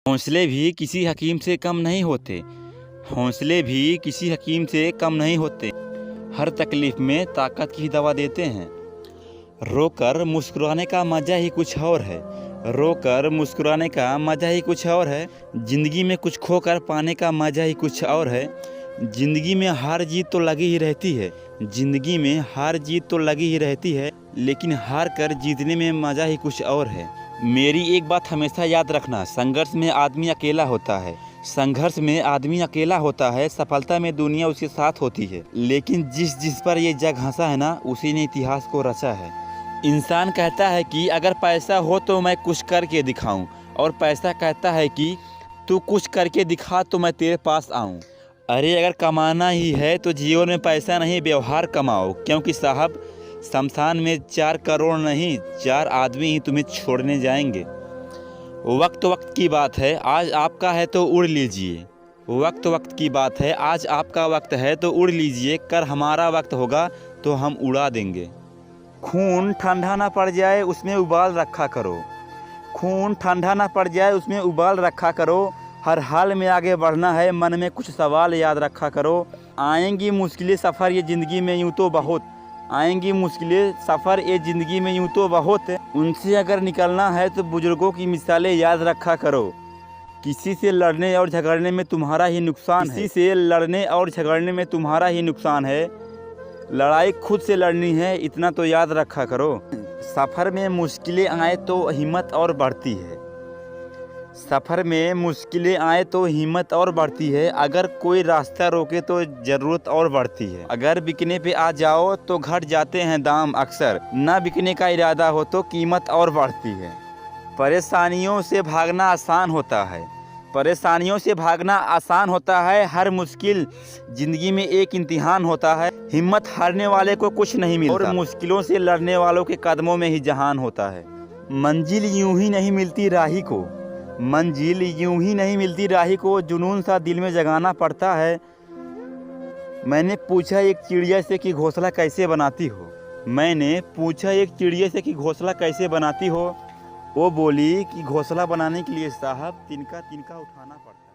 हौसले भी किसी हकीम से कम नहीं होते। हौसले भी किसी हकीम से कम नहीं होते। हर तकलीफ़ में ताकत की दवा देते हैं। रोकर मुस्कुराने का मज़ा ही कुछ और है। रोकर मुस्कुराने का मज़ा ही कुछ और है। ज़िंदगी में कुछ खोकर पाने का मज़ा ही कुछ और है। ज़िंदगी में हार जीत तो लगी ही रहती है। ज़िंदगी में हार जीत तो लगी ही रहती है, लेकिन हार कर जीतने में मज़ा ही कुछ और है। मेरी एक बात हमेशा याद रखना, संघर्ष में आदमी अकेला होता है। संघर्ष में आदमी अकेला होता है, सफलता में दुनिया उसके साथ होती है। लेकिन जिस पर ये जग हंसा है ना, उसी ने इतिहास को रचा है। इंसान कहता है कि अगर पैसा हो तो मैं कुछ करके दिखाऊं, और पैसा कहता है कि तू कुछ करके दिखा तो मैं तेरे पास आऊं। अरे अगर कमाना ही है तो जीवन में पैसा नहीं, व्यवहार कमाओ, क्योंकि साहब शमशान में 4 करोड़ नहीं, 4 आदमी ही तुम्हें छोड़ने जाएंगे। वक्त की बात है, आज आपका है तो उड़ लीजिए। वक्त की बात है, आज आपका वक्त है तो उड़ लीजिए। कर हमारा वक्त होगा तो हम उड़ा देंगे। खून ठंडा ना पड़ जाए उसमें उबाल रखा करो। खून ठंडा ना पड़ जाए उसमें उबाल रखा करो। हर हाल में आगे बढ़ना है, मन में कुछ सवाल याद रखा करो। आएंगी मुश्किलें सफ़र ये ज़िंदगी में यूँ तो बहुत। आएंगी मुश्किलें सफ़र ये ज़िंदगी में यूँ तो बहुत। उनसे अगर निकलना है तो बुजुर्गों की मिसालें याद रखा करो। किसी से लड़ने और झगड़ने में तुम्हारा ही नुकसान है। किसी से लड़ने और झगड़ने में तुम्हारा ही नुकसान है। लड़ाई खुद से लड़नी है, इतना तो याद रखा करो। सफ़र में मुश्किलें आए तो हिम्मत और बढ़ती है। सफ़र में मुश्किलें आए तो हिम्मत और बढ़ती है। अगर कोई रास्ता रोके तो ज़रूरत और बढ़ती है। अगर बिकने पे आ जाओ तो घट जाते हैं दाम अक्सर। ना बिकने का इरादा हो तो कीमत और बढ़ती है। परेशानियों से भागना आसान होता है। परेशानियों से भागना आसान होता है। हर मुश्किल ज़िंदगी में एक इम्तिहान होता है। हिम्मत हारने वाले को कुछ नहीं मिलता, और मुश्किलों से लड़ने वालों के कदमों में ही जहान होता है। मंजिल यूं ही नहीं मिलती राही को। मंजिल यूं ही नहीं मिलती राही को, जुनून सा दिल में जगाना पड़ता है। मैंने पूछा एक चिड़िया से कि घोंसला कैसे बनाती हो। मैंने पूछा एक चिड़िया से कि घोंसला कैसे बनाती हो। वो बोली कि घोंसला बनाने के लिए साहब तिनका तिनका उठाना पड़ता है।